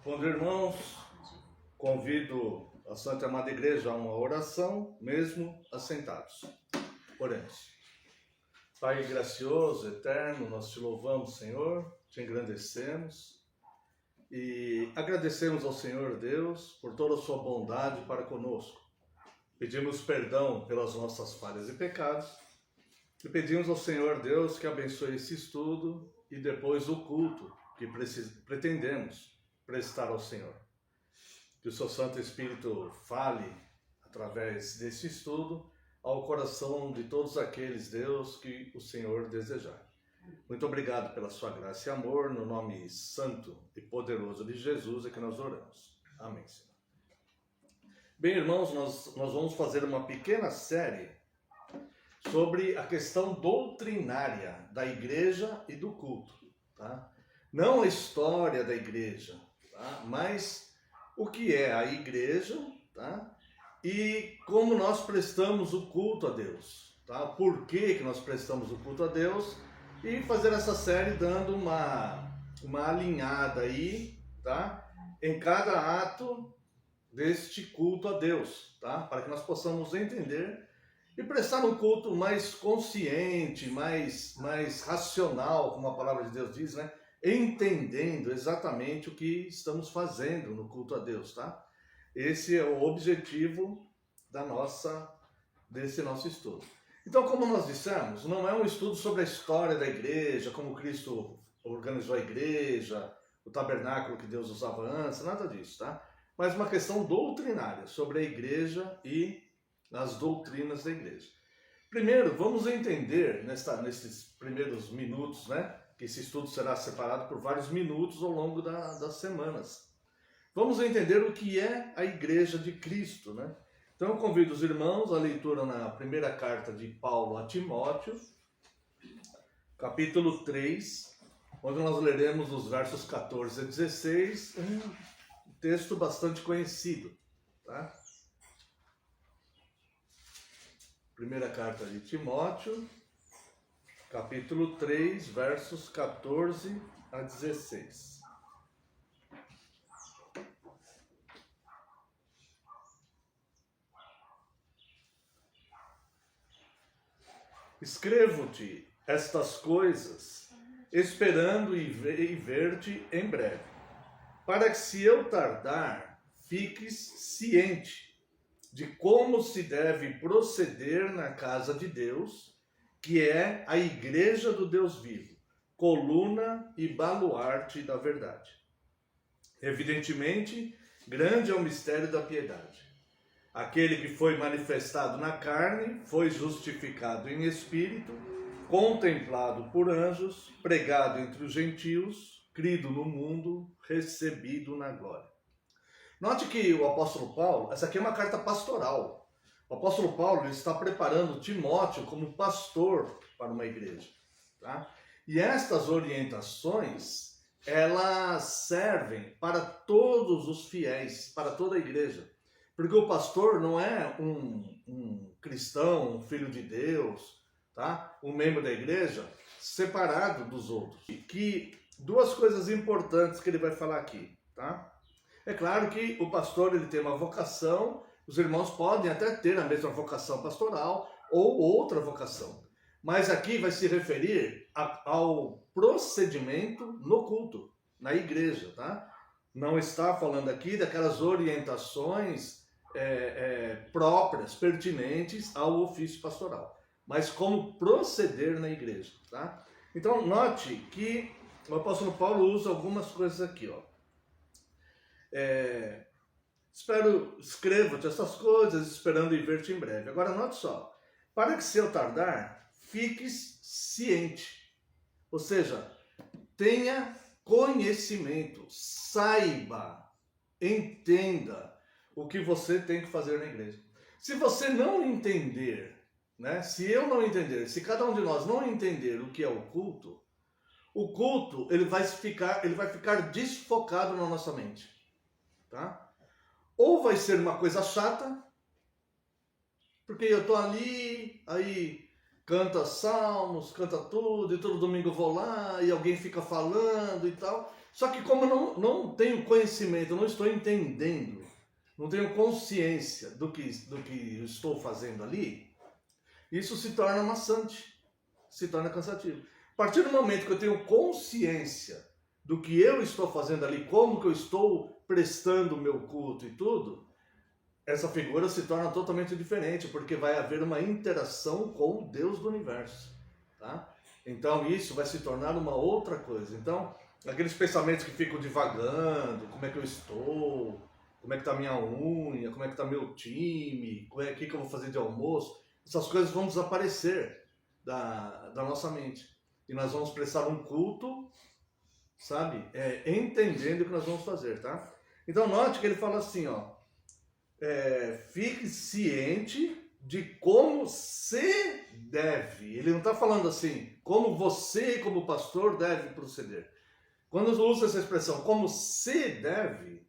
Bom dia, irmãos, convido a Santa Amada Igreja a uma oração, mesmo assentados. Oremos. Pai gracioso, eterno, nós te louvamos, Senhor, te engrandecemos e agradecemos ao Senhor Deus por toda a sua bondade para conosco. Pedimos perdão pelas nossas falhas e pecados e pedimos ao Senhor Deus que abençoe esse estudo e depois o culto que pretendemos prestar ao Senhor. Que o seu Santo Espírito fale através desse estudo ao coração de todos aqueles, Deus, que o Senhor desejar. Muito obrigado pela sua graça e amor, no nome santo e poderoso de Jesus é que nós oramos. Amém, Senhor. Bem, irmãos, nós vamos fazer uma pequena série sobre a questão doutrinária da igreja e do culto, tá? Não a história da igreja, tá? Mas o que é a igreja, tá? E como nós prestamos o culto a Deus, tá? Por que nós prestamos o culto a Deus? E fazer essa série dando uma alinhada aí, tá? Em cada ato deste culto a Deus, tá? Para que nós possamos entender e prestar um culto mais consciente, mais racional, como a palavra de Deus diz, né? Entendendo exatamente o que estamos fazendo no culto a Deus, tá? Esse é o objetivo desse nosso estudo. Então, como nós dissemos, não é um estudo sobre a história da igreja, como Cristo organizou a igreja, o tabernáculo que Deus usava antes, nada disso, tá? Mas uma questão doutrinária sobre a igreja e as doutrinas da igreja. Primeiro, vamos entender nesses primeiros minutos, né? Que esse estudo será separado por vários minutos ao longo das semanas. Vamos entender o que é a igreja de Cristo, né? Então eu convido os irmãos à leitura na primeira carta de Paulo a Timóteo, capítulo 3, onde nós leremos os versos 14 a 16, um texto bastante conhecido, tá? Primeira carta de Timóteo, capítulo 3, versos 14 a 16. Escrevo-te estas coisas, esperando e ver-te em breve, para que, se eu tardar, fiques ciente de como se deve proceder na casa de Deus, que é a igreja do Deus vivo, coluna e baluarte da verdade. Evidentemente, grande é o mistério da piedade. Aquele que foi manifestado na carne, foi justificado em espírito, contemplado por anjos, pregado entre os gentios, crido no mundo, recebido na glória. Note que o apóstolo Paulo, essa aqui é uma carta pastoral. O apóstolo Paulo está preparando Timóteo como pastor para uma igreja, tá? E estas orientações, elas servem para todos os fiéis, para toda a igreja. Porque o pastor não é um cristão, um filho de Deus, tá? Um membro da igreja separado dos outros. E que duas coisas importantes que ele vai falar aqui, tá? É claro que o pastor ele tem uma vocação, os irmãos podem até ter a mesma vocação pastoral ou outra vocação. Mas aqui vai se referir ao procedimento no culto, na igreja, tá? Não está falando aqui daquelas orientações próprias, pertinentes ao ofício pastoral, mas como proceder na igreja, tá? Então, note que o apóstolo Paulo usa algumas coisas aqui, ó. Escrevo-te essas coisas, esperando e ver-te em breve. Agora, note só, para que, se eu tardar, fiques ciente, ou seja, tenha conhecimento, saiba, entenda o que você tem que fazer na igreja. Se você não entender, né? Se eu não entender, se cada um de nós não entender o que é o culto ele vai ficar desfocado na nossa mente, tá? Ou vai ser uma coisa chata, porque eu tô ali, aí canta salmos, canta tudo, e todo domingo eu vou lá, e alguém fica falando e tal. Só que como eu não tenho conhecimento, não estou entendendo, não tenho consciência do que eu estou fazendo ali, isso se torna maçante, se torna cansativo. A partir do momento que eu tenho consciência do que eu estou fazendo ali, como que eu estou prestando o meu culto e tudo, essa figura se torna totalmente diferente, porque vai haver uma interação com o Deus do universo, tá? Então isso vai se tornar uma outra coisa. Então, aqueles pensamentos que ficam divagando, como é que eu estou, como é que está a minha unha, como é que está meu time, o que eu vou fazer de almoço, essas coisas vão desaparecer da nossa mente. E nós vamos prestar um culto, sabe? Entendendo o que nós vamos fazer, tá? Então note que ele fala assim, ó. Fique ciente de como se deve. Ele não está falando assim, como você, como pastor, deve proceder. Quando usa essa expressão, como se deve,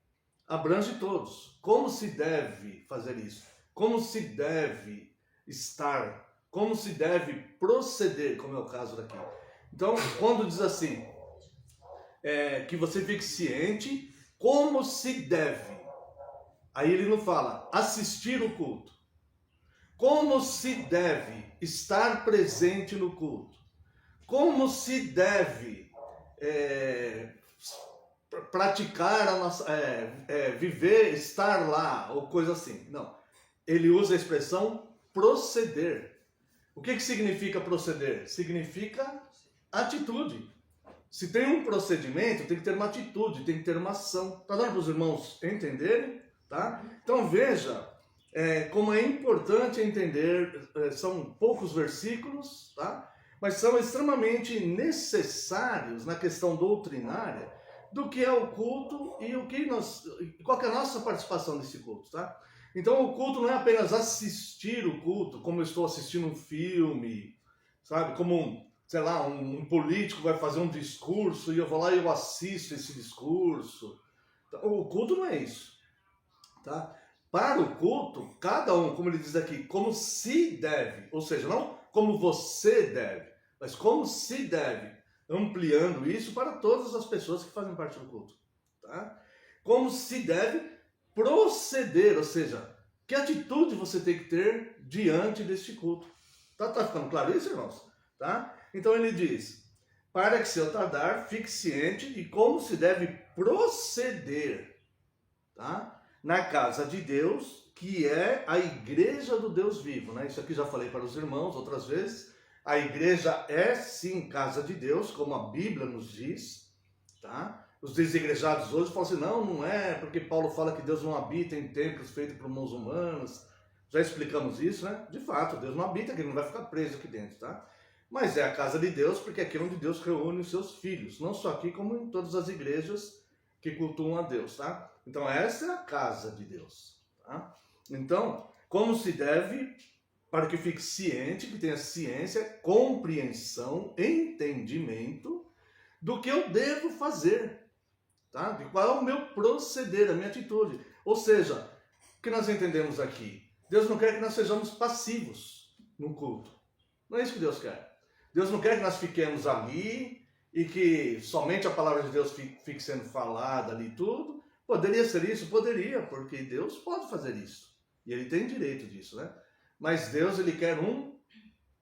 abrange todos. Como se deve fazer isso? Como se deve estar? Como se deve proceder, como é o caso daqui. Então, quando diz assim, que você fique ciente, como se deve. Aí ele não fala assistir o culto. Como se deve estar presente no culto? Como se deve praticar a nossa, viver, estar lá, ou coisa assim. Não. Ele usa a expressão proceder. O que significa proceder? Significa atitude. Se tem um procedimento, tem que ter uma atitude, tem que ter uma ação. Está dando para os irmãos entenderem? Tá? Então veja como é importante entender, são poucos versículos, tá? Mas são extremamente necessários na questão doutrinária do que é o culto e qual que é a nossa participação nesse culto, tá? Então o culto não é apenas assistir o culto, como eu estou assistindo um filme, sabe? Como sei lá, um político vai fazer um discurso e eu vou lá e eu assisto esse discurso. O culto não é isso, tá? Para o culto, cada um, como ele diz aqui, como se deve, ou seja, não como você deve, mas como se deve, ampliando isso para todas as pessoas que fazem parte do culto, tá? Como se deve proceder, ou seja, que atitude você tem que ter diante deste culto. Tá ficando claro isso, irmãos? Tá? Então ele diz, para que se eu tardar, fique ciente de como se deve proceder, tá? Na casa de Deus, que é a igreja do Deus vivo, né? Isso aqui já falei para os irmãos outras vezes. A igreja é sim casa de Deus, como a Bíblia nos diz, tá? Os desigrejados hoje falam assim, não é, porque Paulo fala que Deus não habita em templos feitos por mãos humanas. Já explicamos isso, né? De fato, Deus não habita, que ele não vai ficar preso aqui dentro, tá? Mas é a casa de Deus, porque é aqui onde Deus reúne os seus filhos, não só aqui, como em todas as igrejas que cultuam a Deus, tá? Então essa é a casa de Deus, tá? Então, como se deve, para que fique ciente, que tenha ciência, compreensão, entendimento do que eu devo fazer, tá? De qual é o meu proceder, a minha atitude. Ou seja, o que nós entendemos aqui? Deus não quer que nós sejamos passivos no culto. Não é isso que Deus quer. Deus não quer que nós fiquemos ali e que somente a palavra de Deus fique sendo falada ali tudo. Poderia ser isso? Poderia, porque Deus pode fazer isso. E Ele tem direito disso, né? Mas Deus, Ele quer um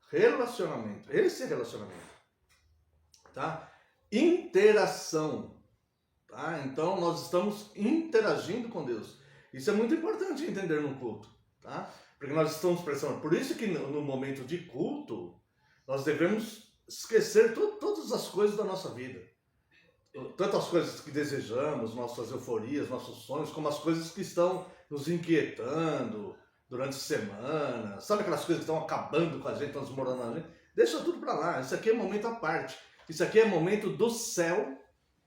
relacionamento. Esse é relacionamento. Tá? Interação. Tá? Então, nós estamos interagindo com Deus. Isso é muito importante entender no culto. Tá? Porque nós estamos prestando. Por isso que no momento de culto, nós devemos esquecer todas as coisas da nossa vida. Tanto as coisas que desejamos, nossas euforias, nossos sonhos, como as coisas que estão nos inquietando durante a semana. Sabe aquelas coisas que estão acabando com a gente, estão desmoronando a gente? Deixa tudo para lá. Isso aqui é momento à parte. Isso aqui é momento do céu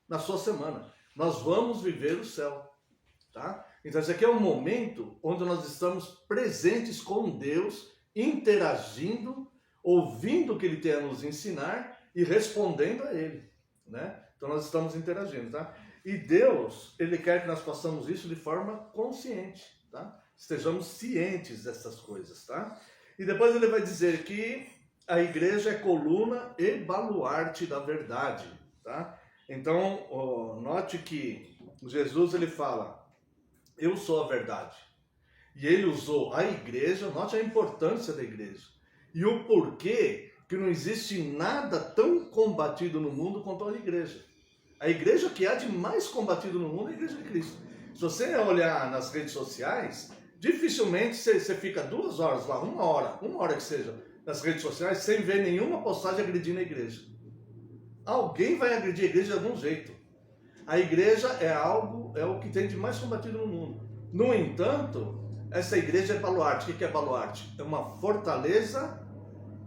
na sua semana. Nós vamos viver o céu. Tá? Então esse aqui é um momento onde nós estamos presentes com Deus, interagindo, ouvindo o que Ele tem a nos ensinar e respondendo a Ele, né? Então nós estamos interagindo, tá? E Deus, Ele quer que nós façamos isso de forma consciente, tá? Estejamos cientes dessas coisas, tá? E depois Ele vai dizer que a igreja é coluna e baluarte da verdade, tá? Então, note que Jesus ele fala, eu sou a verdade. E ele usou a igreja, note a importância da igreja. E o porquê que não existe nada tão combatido no mundo quanto a igreja. A igreja que há de mais combatido no mundo é a igreja de Cristo. Se você olhar nas redes sociais, dificilmente você fica 2 horas lá, uma hora que seja, nas redes sociais, sem ver nenhuma postagem agredindo a igreja. Alguém vai agredir a igreja de algum jeito. A igreja é o que tem de mais combatido no mundo. No entanto, essa igreja é baluarte. O que é baluarte? É uma fortaleza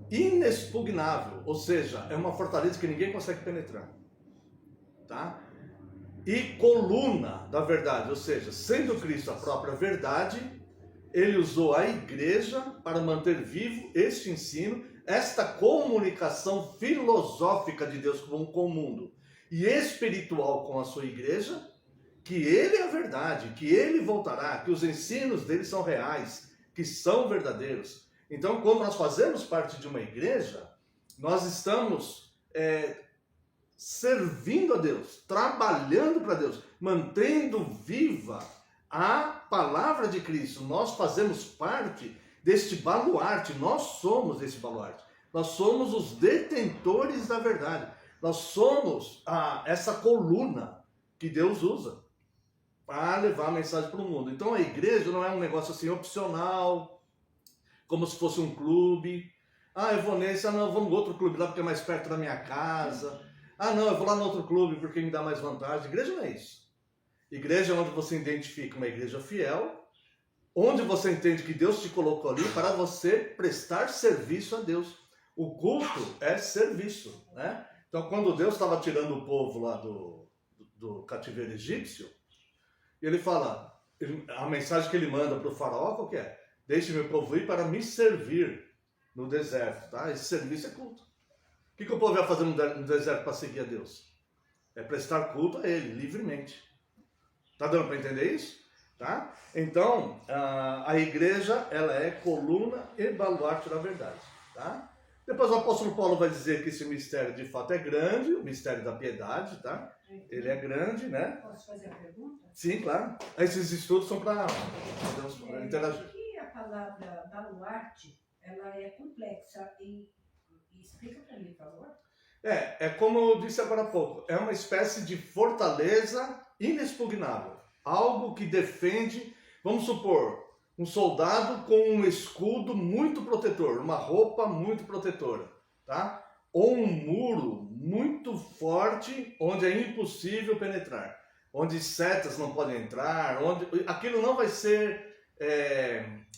inexpugnável, ou seja, é uma fortaleza que ninguém consegue penetrar. Tá? E coluna da verdade, ou seja, sendo Cristo a própria verdade, ele usou a igreja para manter vivo este ensino, esta comunicação filosófica de Deus com o mundo e espiritual com a sua igreja, que ele é a verdade, que ele voltará, que os ensinos dele são reais, que são verdadeiros. Então, quando nós fazemos parte de uma igreja, nós estamos servindo a Deus, trabalhando para Deus, mantendo viva a palavra de Cristo. Nós fazemos parte deste baluarte, nós somos esse baluarte. Nós somos os detentores da verdade. Nós somos essa coluna que Deus usa para levar a mensagem para o mundo. Então a igreja não é um negócio assim opcional, como se fosse um clube. Eu vou nesse, não, eu vou no outro clube lá porque é mais perto da minha casa. Não, eu vou lá no outro clube porque me dá mais vantagem. Igreja não é isso. Igreja é onde você identifica uma igreja fiel, onde você entende que Deus te colocou ali para você prestar serviço a Deus. O culto é serviço, né? Então, quando Deus estava tirando o povo lá do cativeiro egípcio, ele fala, a mensagem que ele manda para o faraó, qual que é? Deixe meu povo ir para me servir no deserto, tá? Esse serviço é culto. O que o povo ia fazer no deserto para seguir a Deus? É prestar culto a ele, livremente. Tá dando para entender isso? Tá? Então, a igreja, ela é coluna e baluarte da verdade. Tá? Depois o apóstolo Paulo vai dizer que esse mistério de fato é grande, o mistério da piedade, tá? Ele é grande, né? Posso fazer a pergunta? Sim, claro. Esses estudos são para interagir. Por que a palavra baluarte, ela é complexa? E explica para mim, por favor. É como eu disse agora há pouco, é uma espécie de fortaleza inexpugnável. Algo que defende, vamos supor, um soldado com um escudo muito protetor, uma roupa muito protetora, tá? Ou um muro muito forte onde é impossível penetrar, onde setas não podem entrar, onde aquilo não vai ser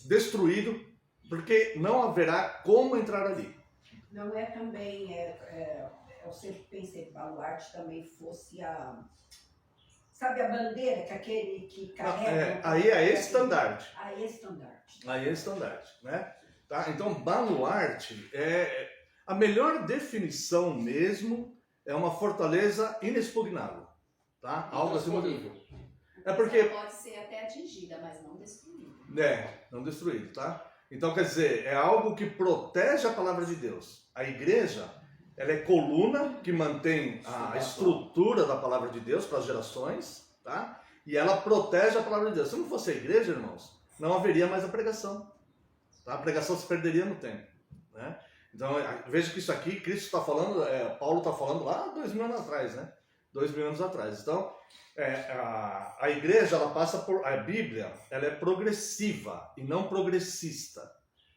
destruído, porque não haverá como entrar ali. Não é também, eu sempre pensei que baluarte também fosse sabe a bandeira que aquele que carrega? Aí é estandarte. Aí é estandarte. Aí é estandarte, né? Tá? Então, baluarte a melhor definição mesmo é uma fortaleza inexpugnável, tá? Algo acima do... porque pode ser até atingida, mas não destruída. Não destruído, tá? Então, quer dizer, é algo que protege a palavra de Deus. A igreja, ela é coluna que mantém a estrutura da palavra de Deus para as gerações, tá? E ela protege a palavra de Deus. Se não fosse a igreja, irmãos, não haveria mais a pregação. Tá? A pregação se perderia no tempo, né? Então, veja que isso aqui, Cristo está falando, Paulo está falando lá 2000 anos atrás, né? 2000 anos atrás. Então, a igreja, ela passa por... A Bíblia, ela é progressiva e não progressista.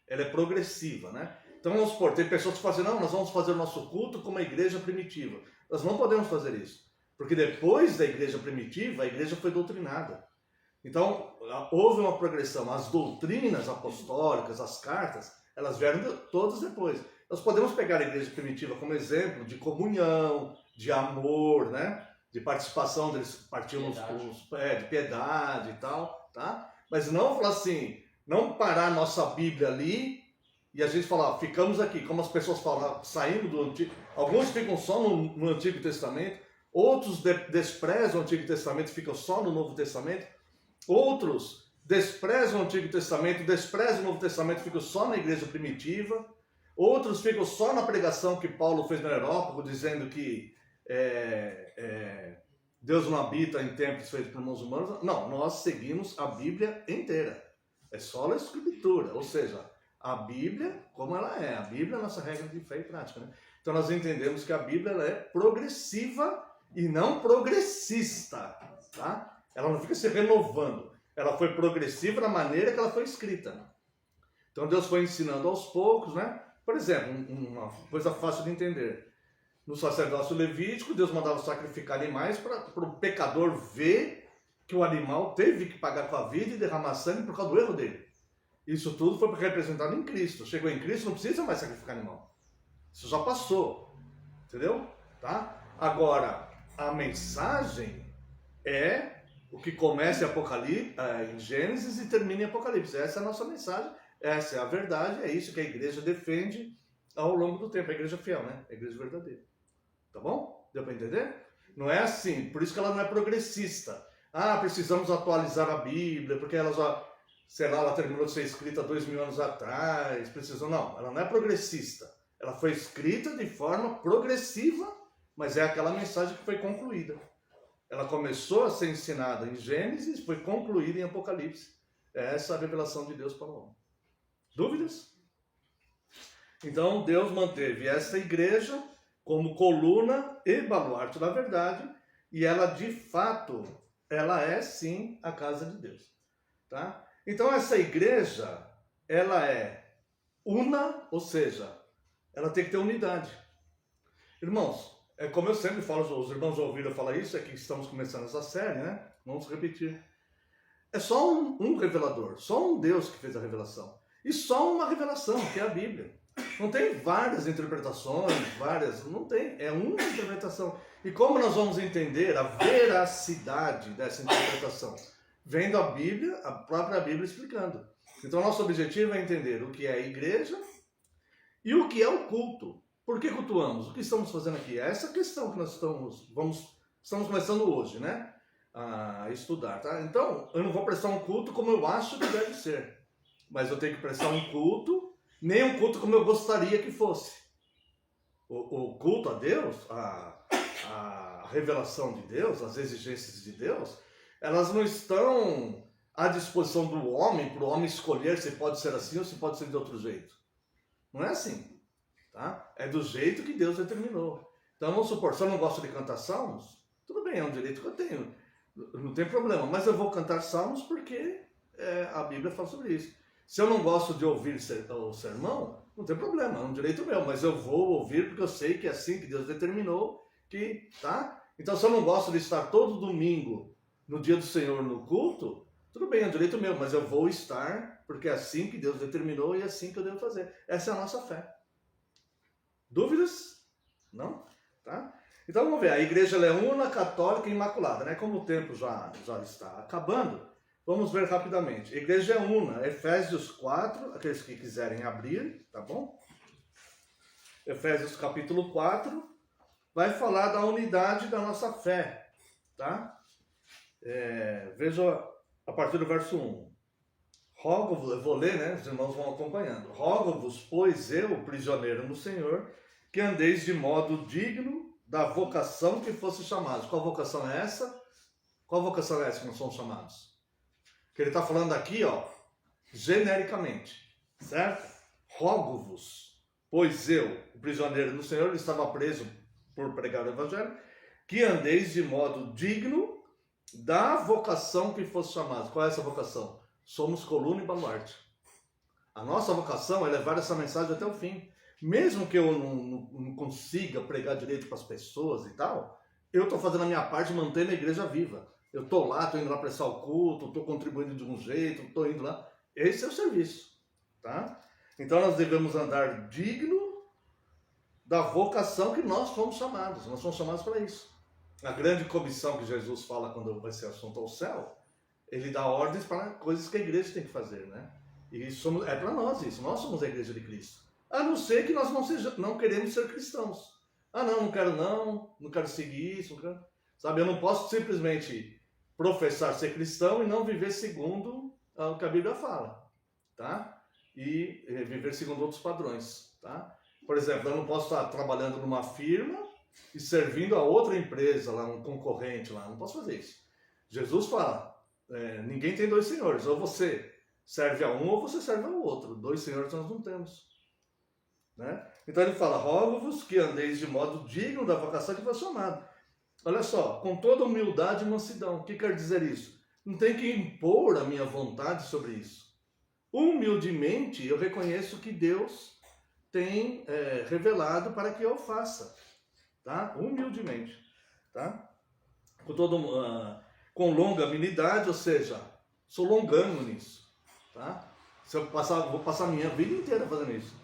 Ela é progressiva, né? Então, vamos supor, tem pessoas que falam assim, não, nós vamos fazer o nosso culto como a igreja primitiva. Nós não podemos fazer isso. Porque depois da igreja primitiva, a igreja foi doutrinada. Então, houve uma progressão. As doutrinas apostólicas, as cartas, elas vieram todas depois. Nós podemos pegar a igreja primitiva como exemplo de comunhão, de amor, né? De participação, eles partiam de piedade e tal, tá? Mas não falar assim, não parar a nossa Bíblia ali e a gente falar, ficamos aqui, como as pessoas falam, saindo do Antigo. Alguns ficam só no Antigo Testamento, outros desprezam o Antigo Testamento e ficam só no Novo Testamento, outros desprezam o Antigo Testamento, desprezam o Novo Testamento e ficam só na igreja primitiva, Outros ficam só na pregação que Paulo fez no Areópago, dizendo que Deus não habita em templos feitos por mãos humanas. Não, nós seguimos a Bíblia inteira. É só a Escritura, ou seja, a Bíblia como ela é. A Bíblia é a nossa regra de fé e prática, né? Então nós entendemos que a Bíblia ela é progressiva e não progressista, tá? Ela não fica se renovando. Ela foi progressiva na maneira que ela foi escrita. Então Deus foi ensinando aos poucos, né? Por exemplo, uma coisa fácil de entender. No sacerdócio levítico, Deus mandava sacrificar animais para o pecador ver que o animal teve que pagar com a vida e derramar sangue por causa do erro dele. Isso tudo foi representado em Cristo. Chegou em Cristo, não precisa mais sacrificar animal. Isso já passou. Entendeu? Tá? Agora, a mensagem é o que começa em Apocalipse, em Gênesis e termina em Apocalipse. Essa é a nossa mensagem, essa é a verdade, é isso que a igreja defende ao longo do tempo. A igreja fiel, né? A igreja verdadeira. Tá bom? Deu para entender? Não é assim, por isso que ela não é progressista. Ah, precisamos atualizar a Bíblia, porque ela já, sei lá, ela terminou de ser escrita 2000 anos atrás. Não, ela não é progressista. Ela foi escrita de forma progressiva, mas é aquela mensagem que foi concluída. Ela começou a ser ensinada em Gênesis, foi concluída em Apocalipse. É essa a revelação de Deus para o homem. Dúvidas? Então Deus manteve essa igreja como coluna e baluarte da verdade, e ela de fato, ela é sim a casa de Deus. Tá? Então essa igreja, ela é una, ou seja, ela tem que ter unidade. Irmãos, como eu sempre falo, os irmãos já ouviram falar isso, é que estamos começando essa série, né? Vamos repetir. É só um revelador, só um Deus que fez a revelação. E só uma revelação, que é a Bíblia. Não tem várias interpretações, não tem, é uma interpretação. E como nós vamos entender a veracidade dessa interpretação? Vendo a Bíblia, a própria Bíblia explicando. Então nosso objetivo é entender o que é a igreja e o que é o culto. Por que cultuamos? O que estamos fazendo aqui? É essa questão que nós estamos começando hoje, né? A estudar, tá? Então, eu não vou prestar um culto como eu acho que deve ser. Mas eu tenho que prestar um culto, nem um culto como eu gostaria que fosse. O culto a Deus, a revelação de Deus, as exigências de Deus, elas não estão à disposição do homem, para o homem escolher se pode ser assim ou se pode ser de outro jeito. Não é assim. Tá? É do jeito que Deus determinou. Então vamos supor, se eu não gosto de cantar salmos, tudo bem, é um direito que eu tenho, não tem problema, mas eu vou cantar salmos porque a Bíblia fala sobre isso. Se eu não gosto de ouvir o sermão, não tem problema, é um direito meu, mas eu vou ouvir porque eu sei que é assim que Deus determinou, tá? Então se eu não gosto de estar todo domingo no dia do Senhor no culto, tudo bem, é um direito meu, mas eu vou estar porque é assim que Deus determinou e é assim que eu devo fazer. Essa é a nossa fé. Dúvidas? Não? Tá? Então vamos ver, a igreja ela é una, católica e imaculada, né? Como o tempo já está acabando, vamos ver rapidamente. A igreja é una, Efésios 4, aqueles que quiserem abrir, tá bom? Efésios capítulo 4, vai falar da unidade da nossa fé, tá? Veja a partir do verso 1. Rogo-vos, eu vou ler, né? Os irmãos vão acompanhando. Rogo-vos, pois eu, prisioneiro no Senhor, que andeis de modo digno da vocação que fosse chamados. Qual vocação é essa? Qual vocação é essa que nós somos chamados? Que ele está falando aqui, ó, genericamente, certo? Rogo-vos, pois eu, o prisioneiro no Senhor, ele estava preso por pregar o Evangelho, que andeis de modo digno da vocação que fosse chamados. Qual é essa vocação? Somos coluna e baluarte. A nossa vocação é levar essa mensagem até o fim. Mesmo que eu não consiga pregar direito para as pessoas e tal, eu estou fazendo a minha parte mantendo a igreja viva. Eu estou lá, estou indo lá prestar o culto, estou contribuindo de um jeito, estou indo lá. Esse é o serviço. Tá? Então nós devemos andar digno da vocação que nós fomos chamados. Nós fomos chamados para isso. A grande comissão que Jesus fala quando vai ser assunto ao céu, ele dá ordens para coisas que a igreja tem que fazer, né? E isso é para nós isso. Nós somos a igreja de Cristo. A não ser que nós não queremos ser cristãos. Ah, não quero seguir isso. Sabe, eu não posso simplesmente professar ser cristão e não viver segundo o que a Bíblia fala. Tá? E viver segundo outros padrões. tá? Por exemplo, eu não posso estar trabalhando numa firma e servindo a outra empresa, lá, um concorrente lá, não posso fazer isso. Jesus fala, ninguém tem dois senhores, ou você serve a um ou você serve ao outro, dois senhores nós não temos. Né? Então ele fala, rogo-vos que andeis de modo digno da vocação que foi chamado. Olha só, com toda humildade e mansidão. O que quer dizer isso? Não tem que impor a minha vontade sobre isso. Humildemente eu reconheço que Deus tem revelado para que eu faça. Tá? Humildemente. Tá? Com longanimidade, ou seja, sou longânimo nisso. Tá? Se eu vou passar a minha vida inteira fazendo isso.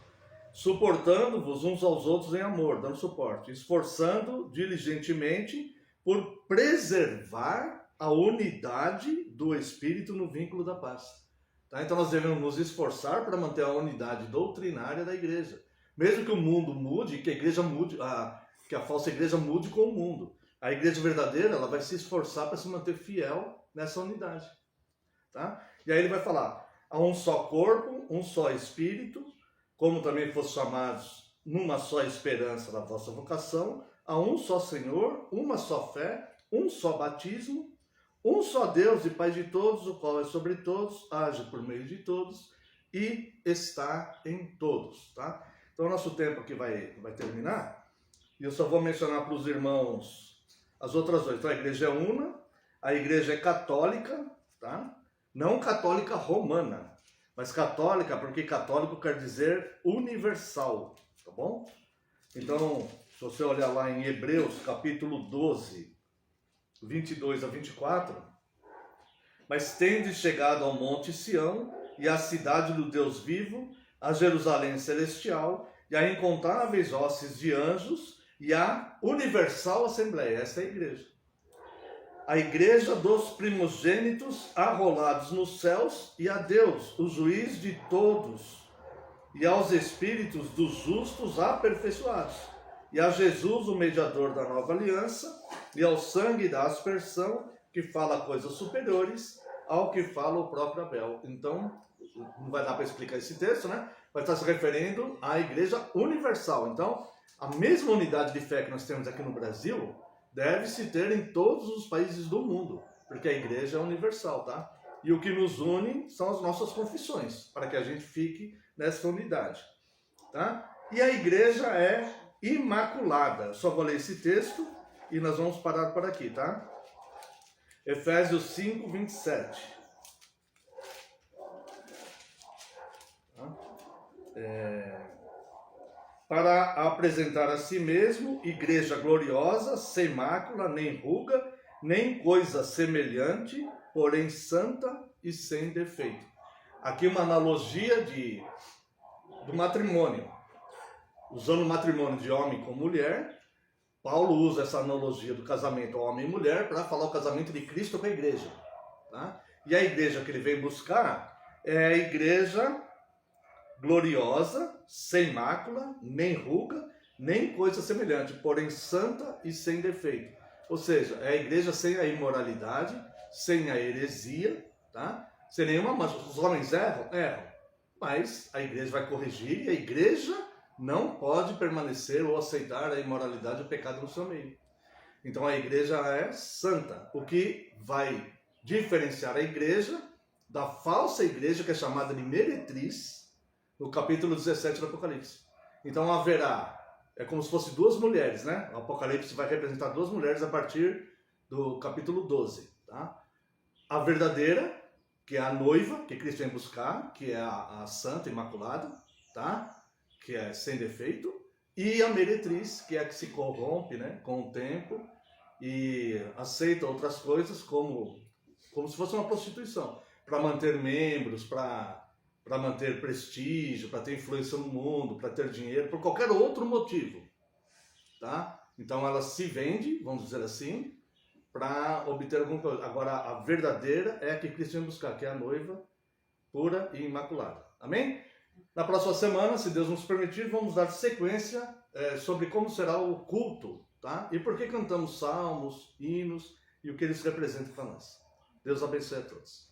Suportando-vos uns aos outros em amor, dando suporte, esforçando diligentemente por preservar a unidade do Espírito no vínculo da paz. Tá? Então nós devemos nos esforçar para manter a unidade doutrinária da igreja. Mesmo que o mundo mude, que a igreja mude, que a falsa igreja mude com o mundo. A igreja verdadeira, ela vai se esforçar para se manter fiel nessa unidade. Tá? E aí ele vai falar, há um só corpo, um só Espírito, como também fossem chamados numa só esperança da vossa vocação, há um só Senhor, uma só fé, um só batismo, um só Deus e Pai de todos, o qual é sobre todos, age por meio de todos e está em todos. Tá? Então o nosso tempo aqui vai terminar, e eu só vou mencionar para os irmãos as outras duas. Então a igreja é una, a igreja é católica, tá? Não católica romana, mas católica, porque católico quer dizer universal, tá bom? Então, se você olhar lá em Hebreus, capítulo 12, 22 a 24, mas tendes chegado ao monte Sião, e à cidade do Deus vivo, a Jerusalém celestial, e a incontáveis hostes de anjos, e a universal assembleia, essa é a igreja. A igreja dos primogênitos arrolados nos céus, e a Deus, o juiz de todos, e aos espíritos dos justos aperfeiçoados, e a Jesus, o mediador da nova aliança, e ao sangue da aspersão, que fala coisas superiores ao que fala o próprio Abel. Então, não vai dar para explicar esse texto, né? Vai estar se referindo à igreja universal. Então, a mesma unidade de fé que nós temos aqui no Brasil deve-se ter em todos os países do mundo, porque a igreja é universal, tá? E o que nos une são as nossas confissões, para que a gente fique nessa unidade, tá? E a igreja é imaculada. Eu só vou ler esse texto e nós vamos parar por aqui, tá? Efésios 5, 27. Tá? Para apresentar a si mesmo igreja gloriosa, sem mácula, nem ruga, nem coisa semelhante, porém santa e sem defeito. Aqui uma analogia do matrimônio. Usando o matrimônio de homem com mulher, Paulo usa essa analogia do casamento homem e mulher para falar o casamento de Cristo com a igreja. Tá? E a igreja que ele vem buscar é a igreja gloriosa, sem mácula, nem ruga, nem coisa semelhante, porém santa e sem defeito. Ou seja, é a igreja sem a imoralidade, sem a heresia, tá? Sem nenhuma mancha. Os homens erram? Erram. Mas a igreja vai corrigir e a igreja não pode permanecer ou aceitar a imoralidade e o pecado no seu meio. Então a igreja é santa, o que vai diferenciar a igreja da falsa igreja, que é chamada de meretriz, no capítulo 17 do Apocalipse. Então haverá, é como se fosse duas mulheres, né? O Apocalipse vai representar duas mulheres a partir do capítulo 12. Tá? A verdadeira, que é a noiva, que Cristo vem buscar, que é a santa, imaculada, tá? Que é sem defeito, e a meretriz, que é a que se corrompe, né? Com o tempo e aceita outras coisas como se fosse uma prostituição, para manter membros, para manter prestígio, para ter influência no mundo, para ter dinheiro, por qualquer outro motivo, tá? Então ela se vende, vamos dizer assim, para obter alguma coisa. Agora a verdadeira é a que Cristo vem buscar, que é a noiva pura e imaculada. Amém? Na próxima semana, se Deus nos permitir, vamos dar sequência sobre como será o culto, tá? E por que cantamos salmos, hinos e o que eles representam para nós. Deus abençoe a todos.